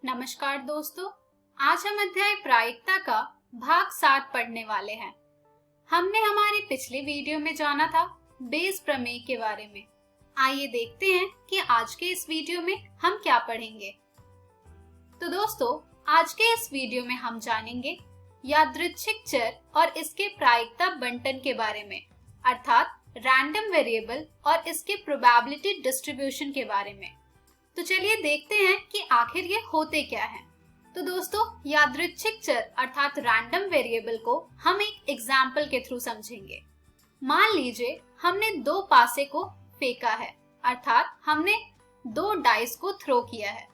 नमस्कार दोस्तों, आज हम अध्याय प्रायिकता का भाग 7 पढ़ने वाले हैं। हमने हमारी पिछली वीडियो में जाना था बेस प्रमेय के बारे में। आइए देखते हैं कि आज के इस वीडियो में हम क्या पढ़ेंगे। तो दोस्तों, आज के इस वीडियो में हम जानेंगे यादृच्छिक चर और इसके प्रायिकता बंटन के बारे में, अर्थात रैंडम वेरिएबल और इसके प्रोबेबिलिटी डिस्ट्रीब्यूशन के बारे में। तो चलिए देखते हैं कि आखिर ये होते क्या हैं। तो दोस्तों, यादृच्छिक चर अर्थात रैंडम वेरिएबल को हम एक एग्जाम्पल के थ्रू समझेंगे। मान लीजिए हमने दो पासे को फेंका है, अर्थात हमने दो डाइस को थ्रो किया है।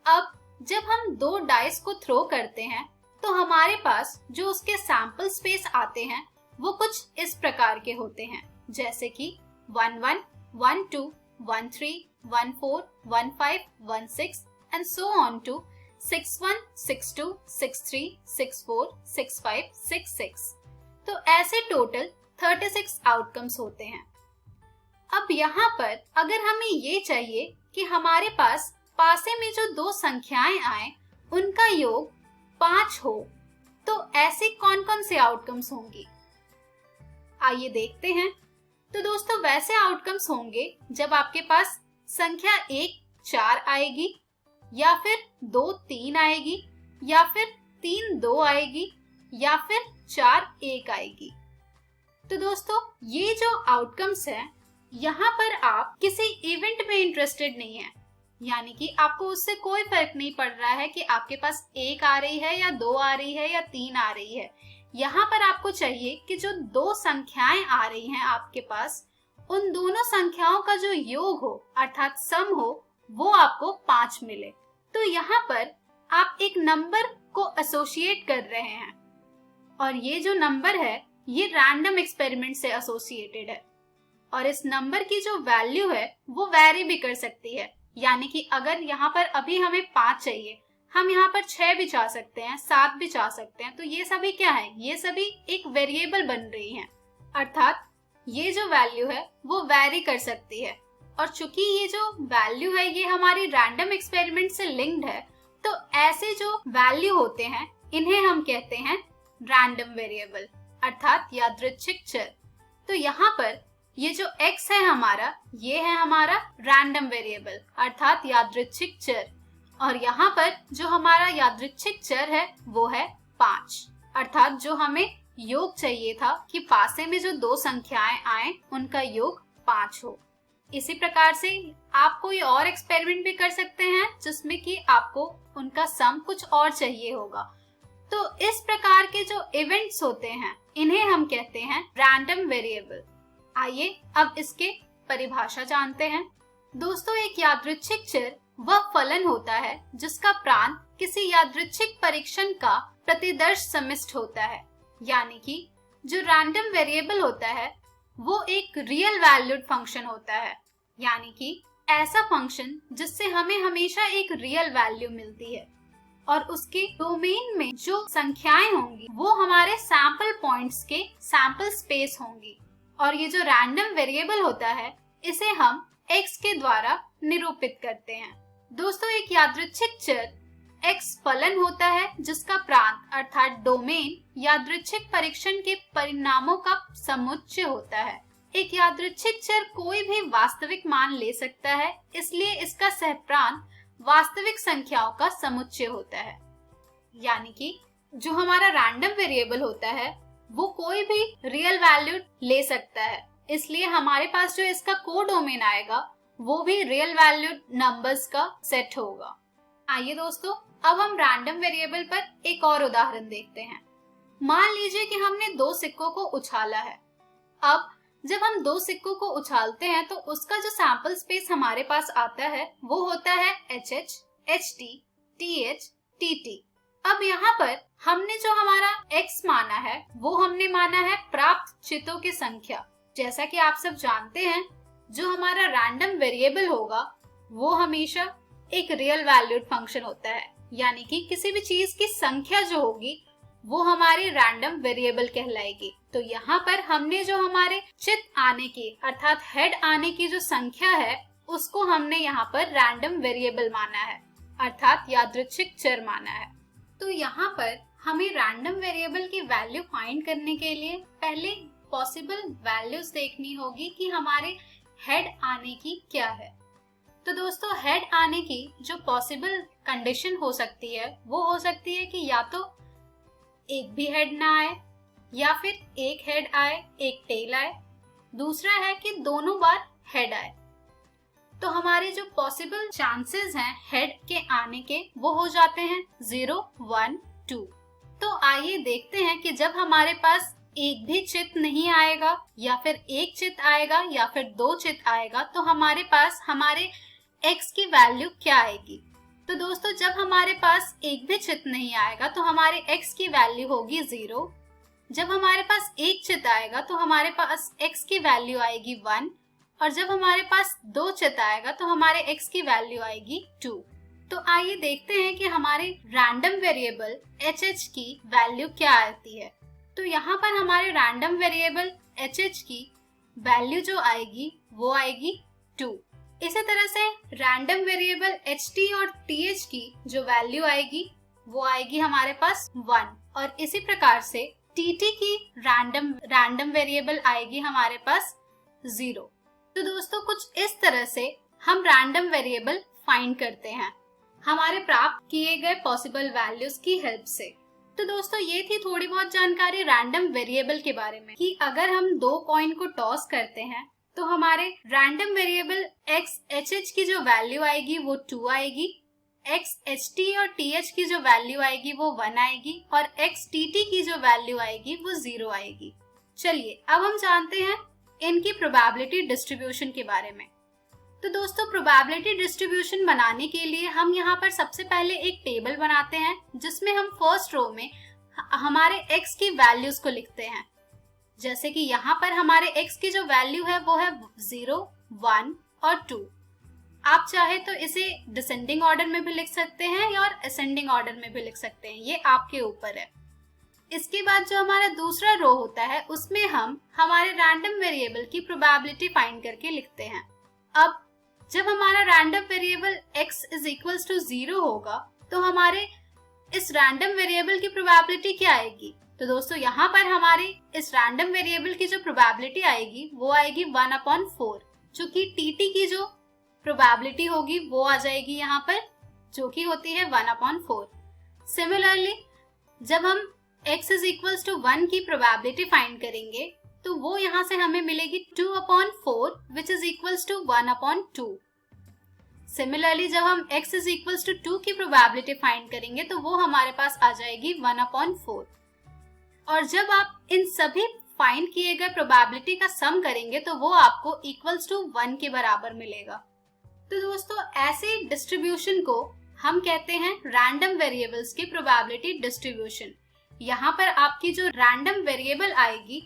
अब जब हम दो डाइस को थ्रो करते हैं तो हमारे पास जो उसके सैंपल स्पेस आते हैं वो कुछ इस प्रकार के होते हैं, जैसे कि 1 1, 1 2, 1 3, 1 4, 1 5, 1 6 and so on to 6 1, 6 2, 6 3, 6 4, 6 5, 6 6। तो ऐसे टोटल 36 आउटकम्स होते हैं। अब यहाँ पर अगर हमें ये चाहिए कि हमारे पास पासे में जो दो संख्याएं आए उनका योग 5 हो, तो ऐसे कौन कौन से आउटकम्स होंगी, आइए देखते हैं। तो दोस्तों, वैसे आउटकम्स होंगे जब आपके पास संख्या 1 4 आएगी, या फिर 2 3 आएगी, या फिर 3 2 आएगी, या फिर 4 1 आएगी। तो दोस्तों, ये जो आउटकम्स हैं, यहाँ पर आप किसी इवेंट में इंटरेस्टेड नहीं है, यानी कि आपको उससे कोई फर्क नहीं पड़ रहा है कि आपके पास 1 आ रही है या 2 आ रही है या 3 आ रही है। यहाँ पर आपको चाहिए कि जो दो संख्याएं आ रही हैं आपके पास, उन दोनों संख्याओं का जो योग हो अर्थात सम हो, वो आपको 5 मिले। तो यहाँ पर आप एक नंबर को एसोसिएट कर रहे हैं, और ये जो नंबर है ये रैंडम एक्सपेरिमेंट से एसोसिएटेड है, और इस नंबर की जो वैल्यू है वो वेरी भी कर सकती है। यानी कि अगर यहाँ पर अभी हमें 5 चाहिए, हम यहाँ पर 6 भी चाह सकते हैं, 7 भी चाह सकते हैं। तो ये सभी क्या है, ये सभी एक वेरिएबल बन रही हैं, अर्थात ये जो वैल्यू है वो वेरी कर सकती है। और चूंकि ये जो वैल्यू है ये हमारी रैंडम एक्सपेरिमेंट से लिंक्ड है, तो ऐसे जो वैल्यू होते हैं इन्हें हम कहते हैं रैंडम वेरिएबल, अर्थात यादृच्छिक चर। तो यहाँ पर ये जो x है हमारा, ये है हमारा रैंडम वेरिएबल अर्थात यादृच्छिक चर, और यहाँ पर जो हमारा यादृच्छिक चर है वो है 5, अर्थात जो हमें योग चाहिए था कि पासे में जो दो संख्याएं आए उनका योग 5 हो। इसी प्रकार से आप कोई और एक्सपेरिमेंट भी कर सकते हैं जिसमें कि आपको उनका सम कुछ और चाहिए होगा। तो इस प्रकार के जो इवेंट्स होते हैं इन्हें हम कहते हैं रैंडम वेरिएबल। आइए अब इसके परिभाषा जानते हैं। दोस्तों, एक यादृच्छिक चर वह फलन होता है जिसका प्रांत किसी यादृच्छिक परीक्षण का प्रतिदर्श सम्मिष्ट होता है। यानी कि जो रैंडम वेरिएबल होता है वो एक रियल वैल्यूड फंक्शन होता है, यानी कि ऐसा फंक्शन जिससे हमें हमेशा एक रियल वैल्यू मिलती है, और उसके डोमेन में जो संख्याएं होंगी वो हमारे सैंपल पॉइंट्स के सैंपल स्पेस होंगी। और ये जो रैंडम वेरिएबल होता है इसे हम x के द्वारा निरूपित करते हैं। दोस्तों, एक यादृच्छिक चर x फलन होता है जिसका प्रांत अर्थात डोमेन यादृच्छिक परीक्षण के परिणामों का समुच्चय होता है। एक यादृच्छिक चर कोई भी वास्तविक मान ले सकता है, इसलिए इसका सहप्रांत वास्तविक संख्याओं का समुच्चय होता है। यानी कि जो हमारा रैंडम वेरिएबल होता है वो कोई भी रियल वैल्यू ले सकता है, इसलिए हमारे पास जो इसका कोडोमेन आएगा वो भी रियल वैल्यूड नंबर्स का सेट होगा। आइए दोस्तों, अब हम रैंडम वेरिएबल पर एक और उदाहरण देखते हैं। मान लीजिए कि हमने दो सिक्कों को उछाला है। अब जब हम दो सिक्कों को उछालते हैं तो उसका जो सैंपल स्पेस हमारे पास आता है वो होता है HH, HT, TH, TT। अब यहाँ पर हमने जो हमारा x माना है वो हमने माना है प्राप्त चितों की संख्या। जैसा कि आप सब जानते हैं, जो हमारा रैंडम वेरिएबल होगा वो हमेशा एक रियल वैल्यूड फंक्शन होता है, यानी कि किसी भी चीज की संख्या जो होगी वो हमारी रैंडम वेरिएबल कहलाएगी। तो यहाँ पर हमने जो हमारे चित आने की अर्थात हेड आने की जो संख्या है उसको हमने यहाँ पर रैंडम वेरिएबल माना है, अर्थात यादृच्छिक चर माना है। तो यहाँ पर हमें रैंडम वेरिएबल की वैल्यू फाइंड करने के लिए पहले पॉसिबल वैल्यूज देखनी होगी कि हमारे हेड आने की क्या है। तो दोस्तों हेड आने की जो पॉसिबल कंडीशन हो सकती है वो हो सकती है कि या तो एक भी हेड ना आए, या फिर एक हेड आए एक टेल आए, दूसरा है कि दोनों बार हेड आए। तो हमारे जो पॉसिबल चांसेस हैं हेड के आने के वो हो जाते हैं 0, 1, 2। तो आइए देखते हैं कि जब हमारे पास एक भी चित्र नहीं आएगा, या फिर एक चित्र आएगा, या फिर दो चित्र आएगा, तो हमारे पास हमारे x की वैल्यू क्या आएगी। तो दोस्तों जब हमारे पास एक भी चित्र नहीं आएगा तो हमारे x की वैल्यू होगी 0। जब हमारे पास एक चित्र आएगा तो हमारे पास x की वैल्यू आएगी 1, और जब हमारे पास दो चित्र आएगा तो हमारे x की वैल्यू आएगी 2। तो आइए देखते हैं कि हमारे रैंडम वेरिएबल hh की वैल्यू क्या आती है। तो यहाँ पर हमारे रैंडम वेरिएबल hh की वैल्यू जो आएगी वो आएगी 2। इसी तरह से रैंडम वेरिएबल ht और th की जो वैल्यू आएगी वो आएगी हमारे पास 1, और इसी प्रकार से tt की रैंडम वेरिएबल आएगी हमारे पास 0। तो दोस्तों कुछ इस तरह से हम रैंडम वेरिएबल फाइंड करते हैं हमारे प्राप्त किए गए पॉसिबल वैल्यूज की हेल्प से। तो दोस्तों ये थी थोड़ी बहुत जानकारी रैंडम वेरिएबल के बारे में कि अगर हम दो कॉइन को टॉस करते हैं तो हमारे रैंडम वेरिएबल x hh की जो वैल्यू आएगी वो 2 आएगी, x ht और th की जो वैल्यू आएगी वो 1 आएगी, और x tt की जो वैल्यू आएगी वो 0 आएगी। चलिए अब हम जानते हैं इनकी प्रोबेबिलिटी डिस्ट्रीब्यूशन के बारे में। तो दोस्तों प्रोबेबिलिटी डिस्ट्रीब्यूशन बनाने के लिए हम यहाँ पर सबसे पहले एक टेबल बनाते हैं जिसमें हम फर्स्ट रो में हमारे x की वैल्यूज को लिखते हैं। जैसे कि यहाँ पर हमारे x की जो वैल्यू है वो है 0, 1 और 2। आप चाहे तो इसे डिसेंडिंग ऑर्डर में भी लिख सकते हैं और असेंडिंग ऑर्डर में भी लिख सकते हैं, ये आपके ऊपर है। इसके बाद जो हमारा दूसरा रो होता है उसमें हम हमारे रैंडम वेरिएबल की प्रोबेबिलिटी फाइंड करके लिखते हैं। अब जब हमारा random variable x is equals to 0 होगा तो हमारे इस रैंडम वेरिएबल की प्रोबेबिलिटी क्या आएगी। तो दोस्तों यहाँ पर हमारे इस रैंडम वेरिएबल की जो प्रोबेबिलिटी आएगी वो आएगी 1/4, जो कि tt की जो प्रोबेबिलिटी होगी वो आ जाएगी यहाँ पर, जो कि होती है 1/4। सिमिलरली जब हम x इज इक्वल्स टू 1 की प्रोबेबिलिटी फाइंड करेंगे तो वो यहाँ से हमें मिलेगी 2/4 which is equals to 1/2। Similarly जब हम x इज इक्वल्स टू 2 की प्रोबेबिलिटी फाइंड करेंगे तो वो हमारे पास आ जाएगी 1/4। और जब आप इन सभी फाइंड किए गए प्रोबेबिलिटी का सम करेंगे तो वो आपको इक्वल्स टू 1 के बराबर मिलेगा। तो दोस्तों ऐसे डिस्ट्रीब्यूशन को हम कहते हैं रैंडम वेरिएबल्स की प्रोबेबिलिटी डिस्ट्रीब्यूशन। यहाँ पर आपकी जो रैंडम वेरिएबल आएगी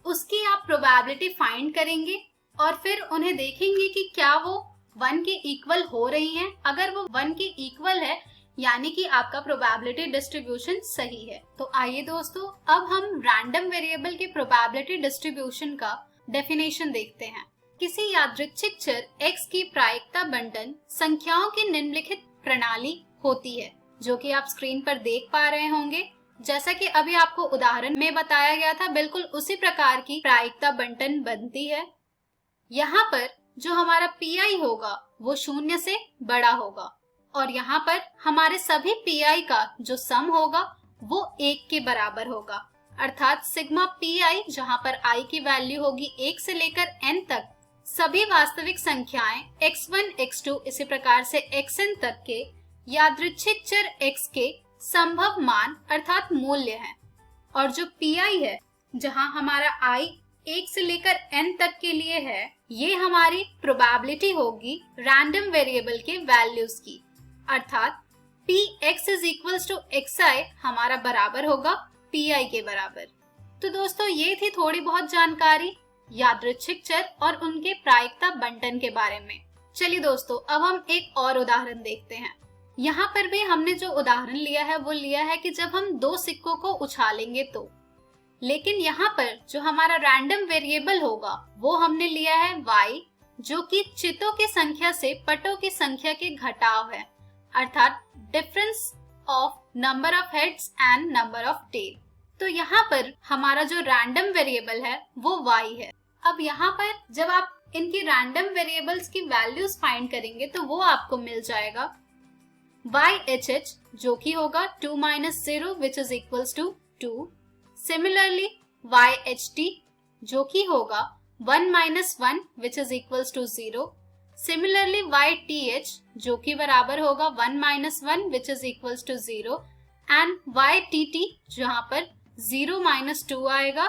उसकी आप प्रोबेबिलिटी फाइंड करेंगे और फिर उन्हें देखेंगे कि क्या वो 1 के इक्वल हो रही हैं। अगर वो 1 के इक्वल है यानी कि आपका प्रोबेबिलिटी डिस्ट्रीब्यूशन सही है। तो आइए दोस्तों अब हम रैंडम वेरिएबल के प्रोबेबिलिटी डिस्ट्रीब्यूशन का डेफिनेशन देखते हैं। किसी यादृच्छिक चर x की प्रायिकता बंटन संख्याओं की निम्नलिखित प्रणाली होती है, जो कि आप स्क्रीन पर देख पा रहे होंगे। जैसा कि अभी आपको उदाहरण में बताया गया था, बिल्कुल उसी प्रकार की प्रायिकता बंटन बनती है। यहाँ पर जो हमारा पी होगा वो 0 से बड़ा होगा और यहाँ पर हमारे सभी पी का जो सम होगा वो 1 के बराबर होगा, अर्थात सिग्मा पी जहाँ पर i की वैल्यू होगी 1 से लेकर n तक सभी वास्तविक संख्याएं x1, x2 इसी प्रकार से xn तक के यादृच्छिक चर x के संभव मान अर्थात मूल्य हैं। और जो पी है जहाँ हमारा i 1 से लेकर n तक के लिए है, ये हमारी प्रोबेबिलिटी होगी रैंडम वेरिएबल के वैल्यूज की, अर्थात px is equals to xi हमारा बराबर होगा pi के बराबर। तो दोस्तों ये थी थोड़ी बहुत जानकारी यादृच्छिक चर और उनके प्रायिकता बंटन के बारे में। चलिए दोस्तों अब हम एक और उदाहरण देखते हैं। यहाँ पर भी हमने जो उदाहरण लिया है वो लिया है कि जब हम दो सिक्कों को उछालेंगे तो, लेकिन यहाँ पर जो हमारा रैंडम वेरिएबल होगा वो हमने लिया है y, जो कि चितों की संख्या से पटों की संख्या के घटाव है, अर्थात difference of number of heads and number of tail. तो यहाँ पर हमारा जो रैंडम वेरिएबल है वो y है। अब यहाँ पर जब आप इनकी रैंडम वेरिएबल्स की वैल्यूज फाइंड करेंगे तो वो आपको मिल जाएगा YHH जो कि होगा 2 - 0 which is equals to 2। Similarly YHT जो कि होगा 1 - 1 which is equals to 0। Similarly YTH जो कि बराबर होगा 1 - 1 which is equals to 0 and YTT जहां पर 0 - 2 आएगा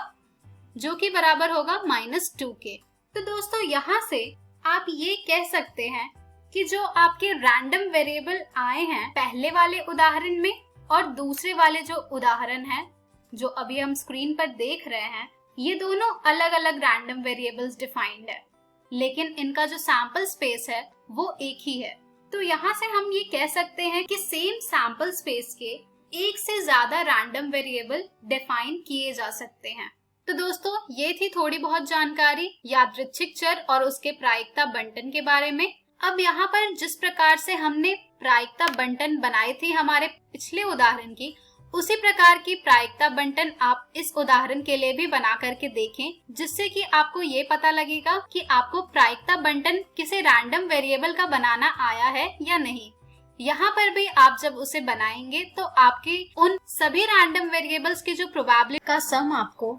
जो कि बराबर होगा -2 के। तो दोस्तों यहाँ से आप ये कह सकते हैं कि जो आपके रैंडम वेरिएबल आए हैं पहले वाले उदाहरण में और दूसरे वाले जो उदाहरण है जो अभी हम स्क्रीन पर देख रहे हैं, ये दोनों अलग अलग रैंडम वेरिएबल्स डिफाइंड है, लेकिन इनका जो सैंपल स्पेस है वो एक ही है। तो यहाँ से हम ये कह सकते हैं कि सेम सैंपल स्पेस के एक से ज्यादा रैंडम वेरिएबल डिफाइन किए जा सकते हैं। तो दोस्तों ये थी थोड़ी बहुत जानकारी यादृच्छिक चर और उसके प्रायिकता बंटन के बारे में। अब यहाँ पर जिस प्रकार से हमने प्रायिकता बंटन बनाई थी हमारे पिछले उदाहरण की, उसी प्रकार की प्रायिकता बंटन आप इस उदाहरण के लिए भी बना करके देखें, जिससे कि आपको ये पता लगेगा कि आपको प्रायिकता बंटन किसी रैंडम वेरिएबल का बनाना आया है या नहीं। यहाँ पर भी आप जब उसे बनाएंगे तो आपके उन सभी रैंडम वेरिएबल्स की जो प्रोबेबिलिटी का सम आपको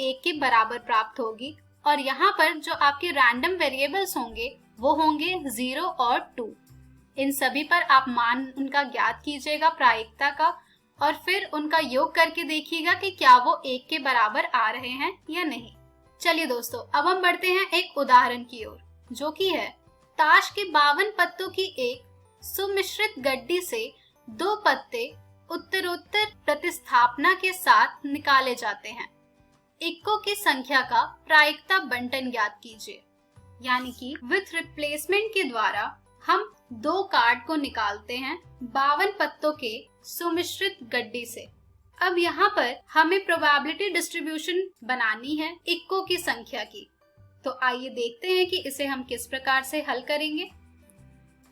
1 के बराबर प्राप्त होगी और यहाँ पर जो आपके रैंडम वेरिएबल्स होंगे वो होंगे 0 और 2। इन सभी पर आप मान उनका ज्ञात कीजिएगा प्रायिकता का और फिर उनका योग करके देखिएगा कि क्या वो 1 के बराबर आ रहे हैं या नहीं। चलिए दोस्तों अब हम बढ़ते हैं एक उदाहरण की ओर, जो कि है ताश के 52 पत्तों की एक सुमिश्रित गड्डी से 2 पत्ते उत्तरोत्तर प्रतिस्थापना के साथ निकाले जाते हैं। इक्कों की संख्या का प्रायिकता बंटन ज्ञात कीजिए। यानी कि विथ रिप्लेसमेंट के द्वारा हम 2 कार्ड को निकालते हैं 52 पत्तों के सुमिश्रित गड्डी से। अब यहाँ पर हमें प्रोबेबिलिटी डिस्ट्रीब्यूशन बनानी है इक्कों की संख्या की। तो आइए देखते हैं कि इसे हम किस प्रकार से हल करेंगे।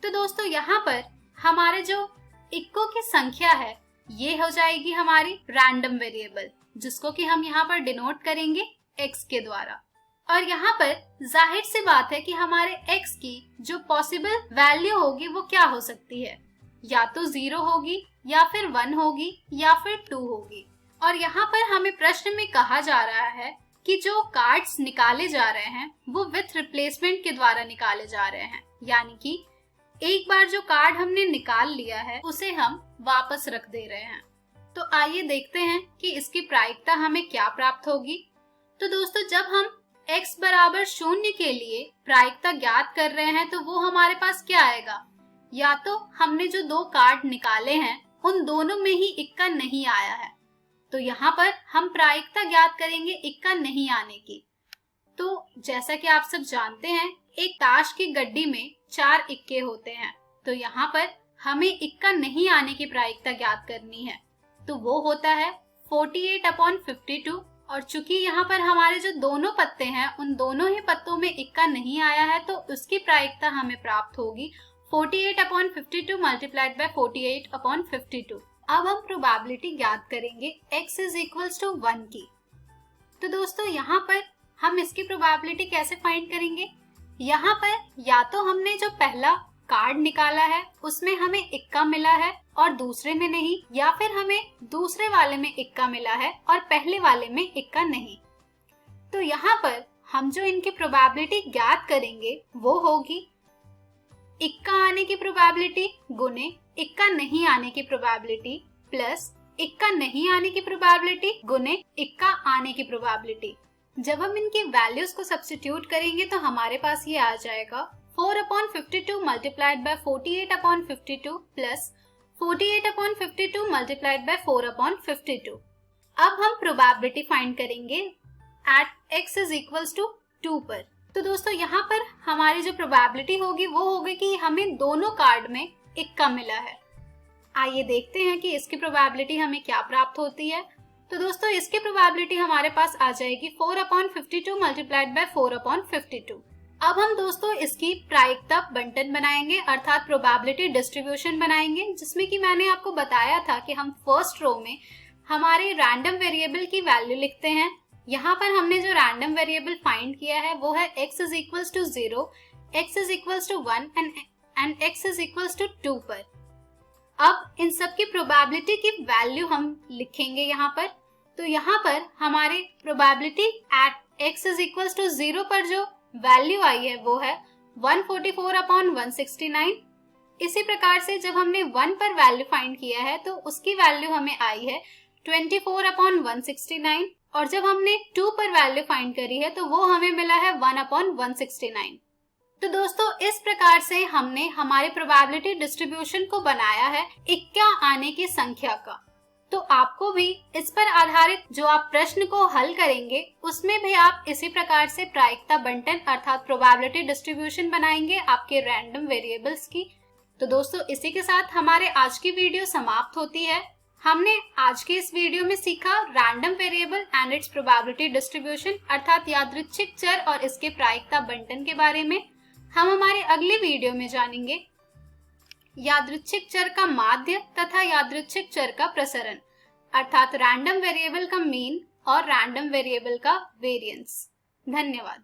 तो दोस्तों यहाँ पर हमारे जो इक्कों की संख्या है ये हो जाएगी हमारी रैंडम वेरिएबल, जिसको कि हम यहाँ पर डिनोट करेंगे x के द्वारा। और यहाँ पर जाहिर सी बात है कि हमारे x की जो पॉसिबल वैल्यू होगी वो क्या हो सकती है, या तो 0 होगी या फिर 1 होगी या फिर 2 होगी। और यहाँ पर हमें प्रश्न में कहा जा रहा है कि जो कार्ड्स निकाले जा रहे हैं वो विथ रिप्लेसमेंट के द्वारा निकाले जा रहे हैं, यानी कि एक बार जो कार्ड हमने निकाल लिया है उसे हम वापस रख दे रहे हैं। तो आइए देखते हैं कि इसकी प्रायिकता हमें क्या प्राप्त होगी। तो दोस्तों जब हम x बराबर 0 के लिए प्रायिकता ज्ञात कर रहे हैं तो वो हमारे पास क्या आएगा, या तो हमने जो 2 कार्ड निकाले हैं उन दोनों में ही इक्का नहीं आया है, तो यहाँ पर हम प्रायिकता ज्ञात करेंगे इक्का नहीं आने की। तो जैसा कि आप सब जानते हैं एक ताश की गड्डी में 4 इक्के होते हैं, तो यहाँ पर हमें इक्का नहीं आने की प्रायिकता ज्ञात करनी है। तो वो होता है 48/52 और चूंकि यहाँ पर हमारे जो दोनों पत्ते हैं उन दोनों ही पत्तों में इक्का नहीं आया है तो उसकी प्रायिकता हमें प्राप्त होगी 48/52 मल्टीप्लाइड बाय 48/52। अब हम प्रोबेबिलिटी ज्ञात करेंगे x इज इक्वल्स टू 1 की। तो दोस्तों यहाँ पर हम इसकी प्रोबेबिलिटी कैसे फाइंड करेंगे। यहाँ पर या तो हमने जो पहला कार्ड निकाला है उसमें हमें इक्का मिला है और दूसरे में नहीं, या फिर हमें दूसरे वाले में इक्का मिला है और पहले वाले में इक्का नहीं। तो यहाँ पर हम जो इनकी प्रोबेबिलिटी ज्ञात करेंगे वो होगी इक्का आने की प्रोबेबिलिटी गुने इक्का नहीं आने की प्रोबेबिलिटी प्लस इक्का नहीं आने की प्रोबेबिलिटी गुने इक्का आने की प्रोबेबिलिटी। जब हम इनकी वैल्यूज को सब्स्टिट्यूट करेंगे तो हमारे पास ये आ जाएगा 4/52 multiplied by 48/52 plus 48/52 multiplied by 4/52। अब हम प्रोबेबिलिटी फाइंड करेंगे at x is equals to 2 पर। तो दोस्तों यहाँ पर हमारी जो प्रोबेबिलिटी होगी वो होगी कि हमें दोनों कार्ड में इक्का मिला है। आइए देखते हैं कि इसकी प्रोबेबिलिटी हमें क्या प्राप्त होती है। तो दोस्तों इसकी प्रोबेबिलिटी हमारे पास आ जाएगी 4/52 मल्टीप्लाइड बाय 4/52। अब हम दोस्तों इसकी प्रायिकता बंटन बनाएंगे अर्थात प्रोबेबिलिटी डिस्ट्रीब्यूशन बनाएंगे, जिसमें कि मैंने आपको बताया था कि हम फर्स्ट रो में हमारे रैंडम वेरिएबल की वैल्यू लिखते हैं। यहाँ पर हमने जो रैंडम वेरिएबल फाइंड किया है वो है x is equals to 0, x is equals to 1 and x is equals to 2 पर। अब इन सब की प्रोबेबिलिटी की वैल्यू हम लिखेंगे यहाँ पर। तो यहाँ पर हमारी probability at x is equals to 0 पर जो वैल्यू आई है वो है 144/169। इसी प्रकार से जब हमने 1 पर वैल्यू फाइंड किया है तो उसकी वैल्यू हमें आई है 24/169, और जब हमने 2 पर वैल्यू फाइंड करी है तो वो हमें मिला है 1/169। तो दोस्तों इस प्रकार से हमने हमारे प्रोबेबिलिटी डिस्ट्रीब्यूशन को बनाया है इक्का आने की संख्या का। तो आपको भी इस पर आधारित जो आप प्रश्न को हल करेंगे उसमें भी आप इसी प्रकार से प्रायिकता बंटन अर्थात प्रोबेबिलिटी डिस्ट्रीब्यूशन बनाएंगे आपके रैंडम वेरिएबल्स की। तो दोस्तों इसी के साथ हमारे आज की वीडियो समाप्त होती है। हमने आज के इस वीडियो में सीखा random variable and it's probability distribution अर्थात यादृच्छिक चर और इसके प्रायिकता बंटन के बारे में। हम हमारे अगले वीडियो में जानेंगे यादृच्छिक चर का माध्य तथा यादृच्छिक चर का प्रसरण अर्थात रैंडम वेरिएबल का मीन और रैंडम वेरिएबल का वेरिएंस। धन्यवाद।